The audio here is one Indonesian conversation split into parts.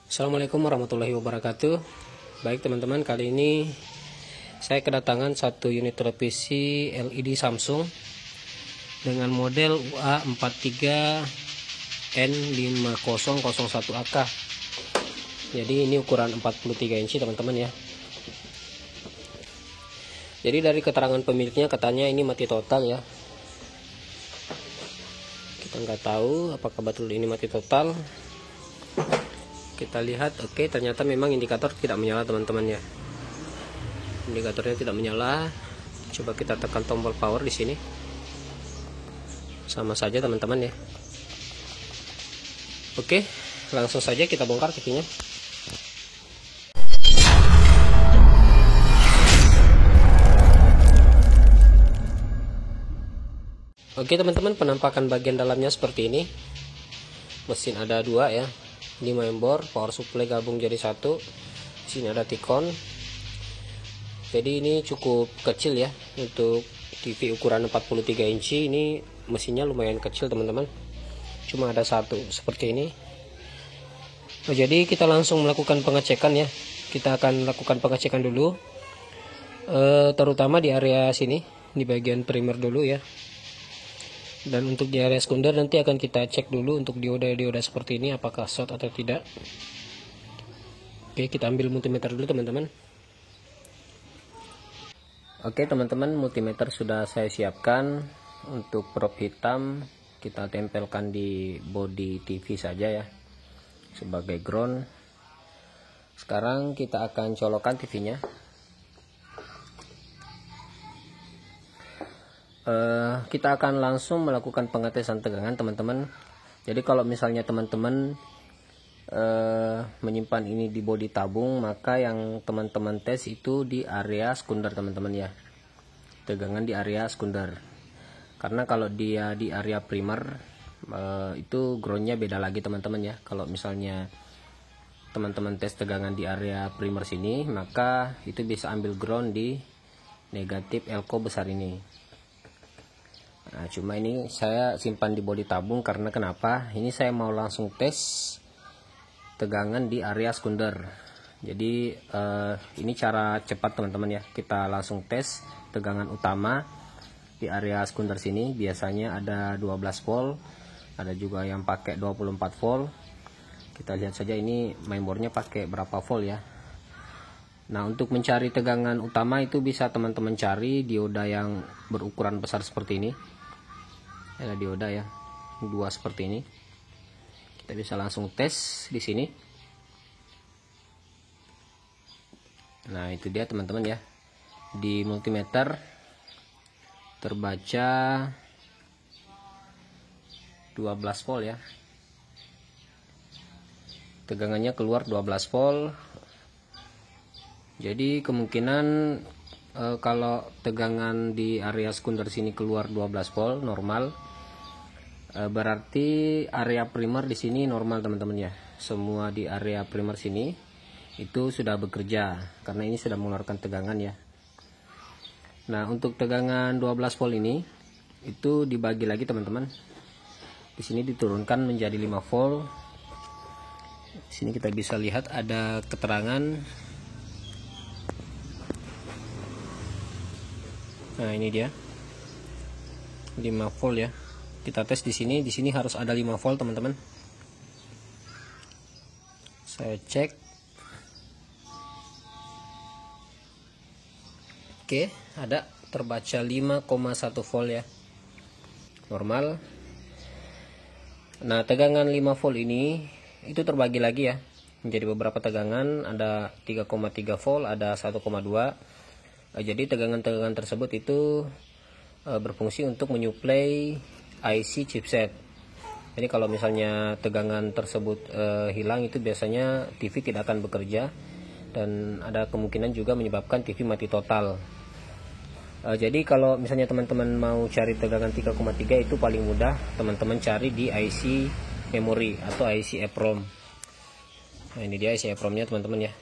Assalamualaikum warahmatullahi wabarakatuh. Baik teman-teman, kali ini saya kedatangan satu unit televisi LED Samsung dengan model UA43N5001AK. Jadi ini ukuran 43 inci teman-teman ya. Jadi dari keterangan pemiliknya katanya ini mati total ya. Kita nggak tahu apakah betul ini mati total. Kita lihat, oke, ternyata memang indikator tidak menyala teman-teman ya. Indikatornya tidak menyala. Coba kita tekan tombol power di sini. Sama saja teman-teman ya. Oke, langsung saja kita bongkar TV-nya. Oke teman-teman, penampakan bagian dalamnya seperti ini. Mesin ada dua ya. Ini mainboard, power supply gabung jadi satu. Di sini ada T-Con. Jadi ini cukup kecil ya untuk TV ukuran 43 inci. Ini mesinnya lumayan kecil teman-teman. Cuma ada satu seperti ini. Nah, jadi kita langsung melakukan pengecekan ya. Kita akan lakukan pengecekan dulu, terutama di area sini, di bagian primer dulu ya. Dan untuk di area sekunder nanti akan kita cek dulu untuk dioda seperti ini apakah short atau tidak. Oke, kita ambil multimeter dulu teman-teman. Oke teman-teman, multimeter sudah saya siapkan. Untuk prop hitam kita tempelkan di bodi TV saja ya, sebagai ground. Sekarang kita akan colokan TV-nya. Kita akan langsung melakukan pengetesan tegangan teman-teman. Jadi kalau misalnya teman-teman menyimpan ini di bodi tabung, maka yang teman-teman tes itu di area sekunder teman-teman ya, tegangan di area sekunder. Karena kalau dia di area primer, itu groundnya beda lagi teman-teman ya. Kalau misalnya teman-teman tes tegangan di area primer sini, maka itu bisa ambil ground di negatif elko besar ini. Nah, cuma ini saya simpan di bodi tabung karena kenapa? Ini saya mau langsung tes tegangan di area sekunder. Jadi ini cara cepat teman-teman ya. Kita langsung tes tegangan utama di area sekunder sini. Biasanya ada 12 volt, ada juga yang pakai 24 volt. Kita lihat saja ini mainboardnya pakai berapa volt ya. Nah, untuk mencari tegangan utama itu bisa teman-teman cari dioda yang berukuran besar seperti ini. Ada dioda ya, dua seperti ini. Kita bisa langsung tes di sini. Nah, itu dia teman-teman ya. Di multimeter terbaca 12 volt ya. Tegangannya keluar 12 volt. Jadi kemungkinan kalau tegangan di area sekunder sini keluar 12 volt normal, berarti area primer di sini normal teman-teman ya. Semua di area primer sini itu sudah bekerja karena ini sudah mengeluarkan tegangan ya. Nah, untuk tegangan 12 volt ini itu dibagi lagi teman-teman. Di sini diturunkan menjadi 5 volt. Di sini kita bisa lihat ada keterangan. Nah, ini dia 5 volt ya. Kita tes di sini harus ada 5 volt teman-teman. Saya cek. Oke, ada terbaca 5,1 volt ya. Normal. Nah, tegangan 5 volt ini itu terbagi lagi ya menjadi beberapa tegangan, ada 3,3 volt, ada 1,2. Jadi tegangan-tegangan tersebut itu berfungsi untuk menyuplai IC chipset. Jadi kalau misalnya tegangan tersebut hilang, itu biasanya TV tidak akan bekerja dan ada kemungkinan juga menyebabkan TV mati total. Jadi kalau misalnya teman-teman mau cari tegangan 3,3 itu paling mudah teman-teman cari di IC memori atau IC EPROM. Nah, ini dia IC EPROM-nya teman-teman ya.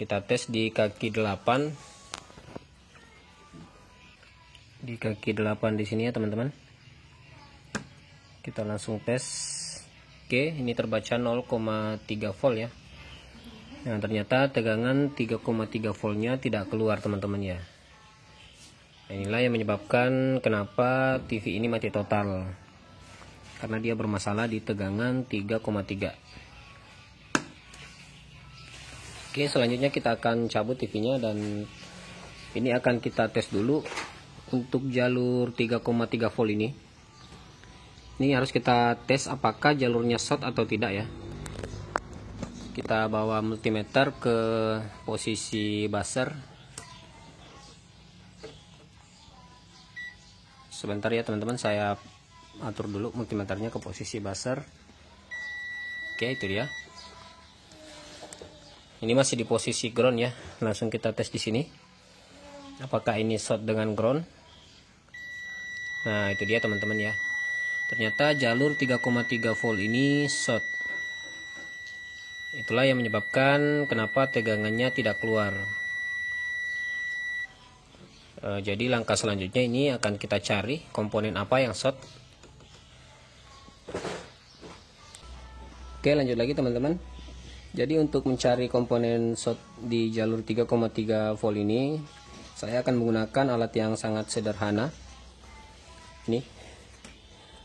Kita tes di kaki 8. Di kaki 8 di sini ya teman-teman. Kita langsung tes. Oke, ini terbaca 0,3 volt ya. Nah, ternyata tegangan 3,3 voltnya tidak keluar teman-teman ya. Nah, inilah yang menyebabkan kenapa TV ini mati total, karena dia bermasalah di tegangan 3,3. Oke, selanjutnya kita akan cabut TV-nya dan ini akan kita tes dulu untuk jalur 3,3 volt ini. Ini harus kita tes apakah jalurnya short atau tidak ya. Kita bawa multimeter ke posisi buzzer. Sebentar ya teman-teman, saya atur dulu multimeternya ke posisi buzzer. Oke, itu dia. Ini masih di posisi ground ya. Langsung kita tes di sini. Apakah ini short dengan ground? Nah, itu dia teman-teman ya. Ternyata jalur 3,3 volt ini short. Itulah yang menyebabkan kenapa tegangannya tidak keluar. Jadi langkah selanjutnya ini akan kita cari komponen apa yang short. Oke, lanjut lagi teman-teman. Jadi untuk mencari komponen short di jalur 3,3 volt ini, saya akan menggunakan alat yang sangat sederhana. Ini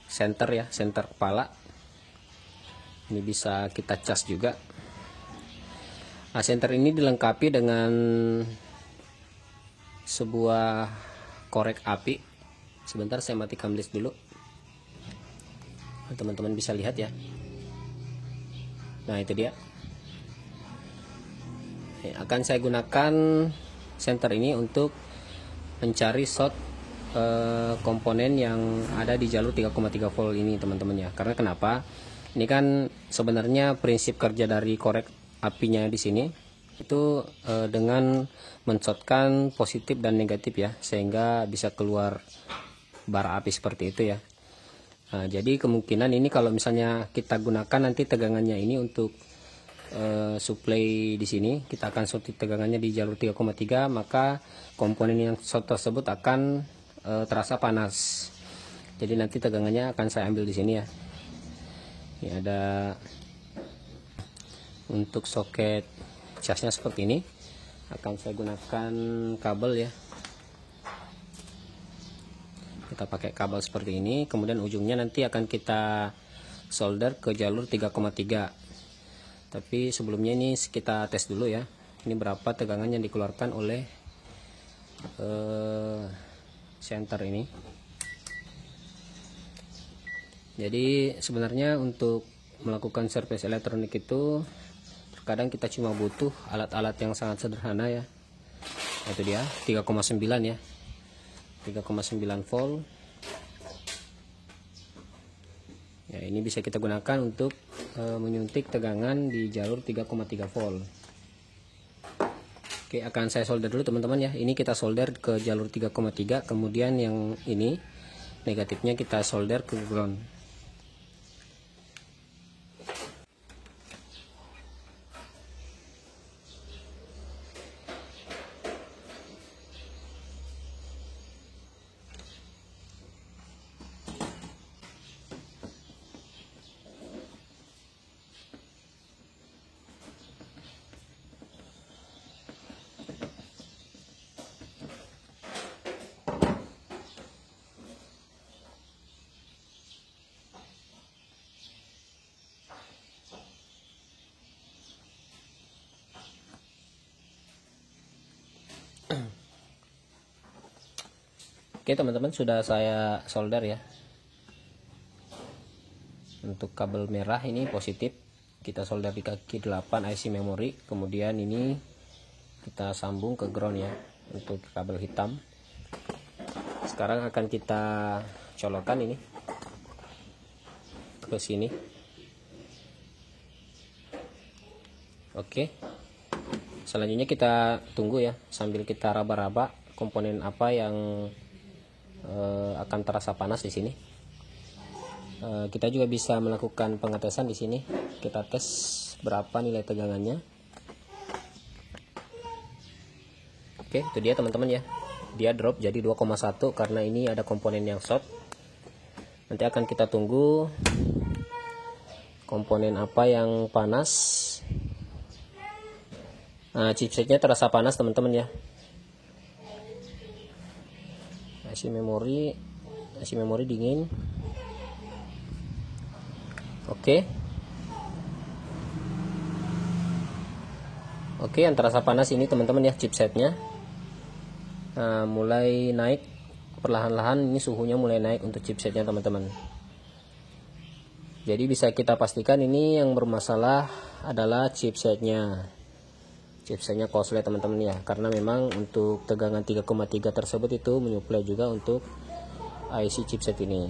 senter ya, senter kepala. Ini bisa kita cas juga. Nah, senter ini dilengkapi dengan sebuah korek api. Sebentar saya matikan list dulu. Teman-teman bisa lihat ya. Nah, itu dia. Akan saya gunakan senter ini untuk mencari short komponen yang ada di jalur 3,3 volt ini teman-teman ya. Karena kenapa? Ini kan sebenarnya prinsip kerja dari korek apinya di sini itu dengan menshotkan positif dan negatif ya, sehingga bisa keluar bara api seperti itu ya. Nah, jadi kemungkinan ini kalau misalnya kita gunakan nanti tegangannya ini untuk supply di sini, kita akan short tegangannya di jalur 3,3, maka komponen yang short tersebut akan terasa panas. Jadi nanti tegangannya akan saya ambil di sini ya. Ini ada untuk soket casnya seperti ini. Akan saya gunakan kabel ya. Kita pakai kabel seperti ini, kemudian ujungnya nanti akan kita solder ke jalur 3,3. Tapi sebelumnya ini kita tes dulu ya. Ini berapa tegangan yang dikeluarkan oleh senter ini. Jadi sebenarnya untuk melakukan servis elektronik itu terkadang kita cuma butuh alat-alat yang sangat sederhana ya. Itu dia 3,9 ya, 3,9 volt ya. Ini bisa kita gunakan untuk menyuntik tegangan di jalur 3,3 volt. Oke, akan saya solder dulu teman-teman ya. Ini kita solder ke jalur 3,3, kemudian yang ini negatifnya kita solder ke ground. Oke teman-teman, sudah saya solder ya. Untuk kabel merah ini positif, kita solder di kaki 8 IC memori, kemudian ini kita sambung ke ground ya untuk kabel hitam. Sekarang akan kita colokkan ini ke sini. Oke, selanjutnya kita tunggu ya, sambil kita raba-raba komponen apa yang akan terasa panas di sini. Kita juga bisa melakukan pengetesan di sini. Kita tes berapa nilai tegangannya. Oke, itu dia teman-teman ya. Dia drop jadi 2,1 karena ini ada komponen yang short. Nanti akan kita tunggu komponen apa yang panas. Nah, chipsetnya terasa panas teman-teman ya. IC memori dingin. Oke, yang terasa panas ini teman-teman ya chipsetnya. Nah, mulai naik perlahan-lahan, ini suhunya mulai naik untuk chipsetnya teman-teman. Jadi bisa kita pastikan ini yang bermasalah adalah chipsetnya korslet teman-teman ya, karena memang untuk tegangan 3,3 tersebut itu menyuplai juga untuk IC chipset ini.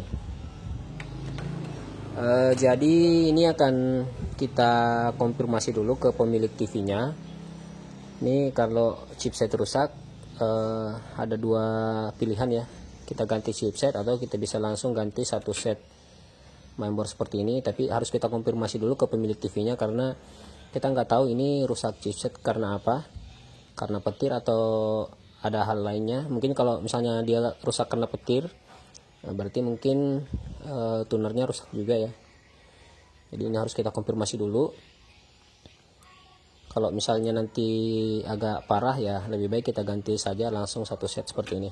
Jadi ini akan kita konfirmasi dulu ke pemilik TV-nya. Ini kalau chipset rusak ada dua pilihan ya, kita ganti chipset atau kita bisa langsung ganti satu set mainboard seperti ini. Tapi harus kita konfirmasi dulu ke pemilik TV-nya, karena kita nggak tahu ini rusak chipset karena apa, karena petir atau ada hal lainnya. Mungkin kalau misalnya dia rusak karena petir, berarti mungkin tunernya rusak juga ya. Jadi ini harus kita konfirmasi dulu. Kalau misalnya nanti agak parah ya, lebih baik kita ganti saja langsung satu set seperti ini.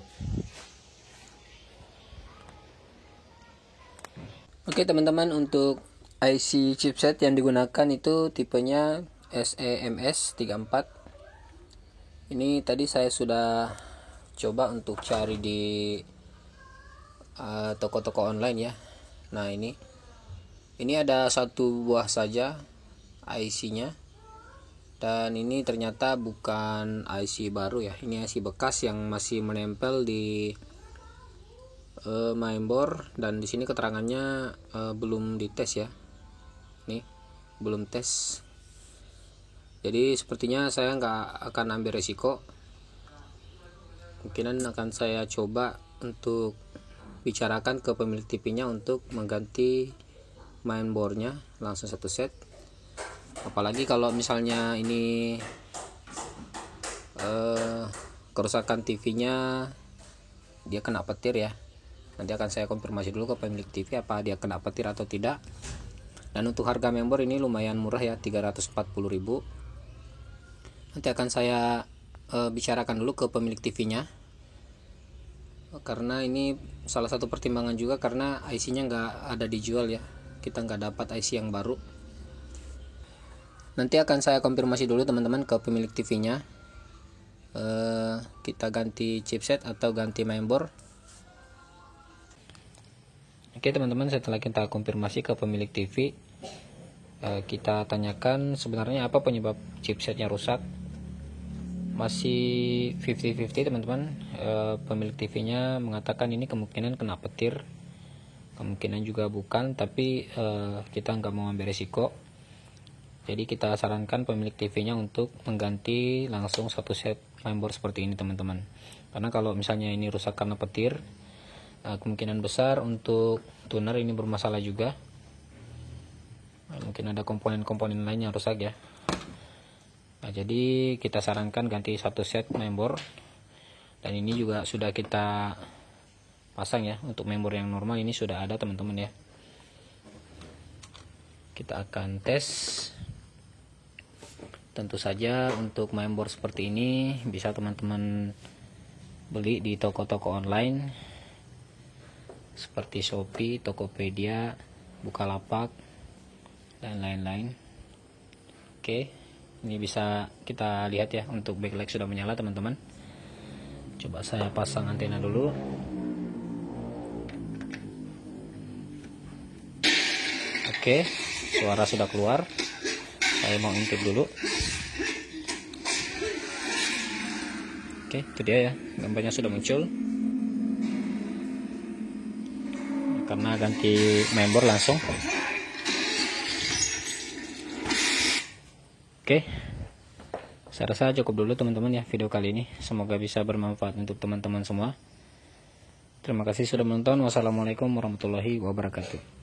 Oke teman-teman, untuk IC chipset yang digunakan itu tipenya SEMS34. Ini tadi saya sudah coba untuk cari di toko-toko online ya. Nah ini ada satu buah saja IC-nya, dan ini ternyata bukan IC baru ya. Ini IC bekas yang masih menempel di mainboard, dan di sini keterangannya belum dites ya. Nih belum tes, jadi sepertinya saya nggak akan ambil resiko. Mungkinan akan saya coba untuk bicarakan ke pemilik TV-nya untuk mengganti mainboardnya langsung satu set. Apalagi kalau misalnya ini kerusakan TV-nya dia kena petir ya. Nanti akan saya konfirmasi dulu ke pemilik TV apa dia kena petir atau tidak. Dan untuk harga mainboard ini lumayan murah ya, 340.000. Nanti akan saya bicarakan dulu ke pemilik TV-nya, karena ini salah satu pertimbangan juga karena IC-nya nggak ada dijual ya, kita nggak dapat IC yang baru. Nanti akan saya konfirmasi dulu teman-teman ke pemilik TV-nya, kita ganti chipset atau ganti mainboard. Oke teman-teman, setelah kita konfirmasi ke pemilik TV, kita tanyakan sebenarnya apa penyebab chipsetnya rusak. Masih 50-50 teman-teman. Pemilik TV-nya mengatakan ini kemungkinan kena petir, kemungkinan juga bukan, tapi kita nggak mau ambil resiko. Jadi kita sarankan pemilik TV-nya untuk mengganti langsung satu set mainboard seperti ini teman-teman. Karena kalau misalnya ini rusak karena petir, kemungkinan besar untuk tuner ini bermasalah juga. Mungkin ada komponen-komponen lain yang rusak ya. Nah, jadi kita sarankan ganti satu set mainboard, dan ini juga sudah kita pasang ya. Untuk mainboard yang normal ini sudah ada teman-teman ya. Kita akan tes. Tentu saja untuk mainboard seperti ini bisa teman-teman beli di toko-toko online seperti Shopee, Tokopedia, Bukalapak, dan lain-lain. Oke, ini bisa kita lihat ya, untuk backlight sudah menyala teman-teman. Coba saya pasang antena dulu. Oke, suara sudah keluar. Saya mau intip dulu. Oke, itu dia ya, gambarnya sudah muncul. Karena ganti mainboard langsung. Oke, saya rasa cukup dulu teman-teman ya video kali ini. Semoga bisa bermanfaat untuk teman-teman semua. Terima kasih sudah menonton. Wassalamualaikum warahmatullahi wabarakatuh.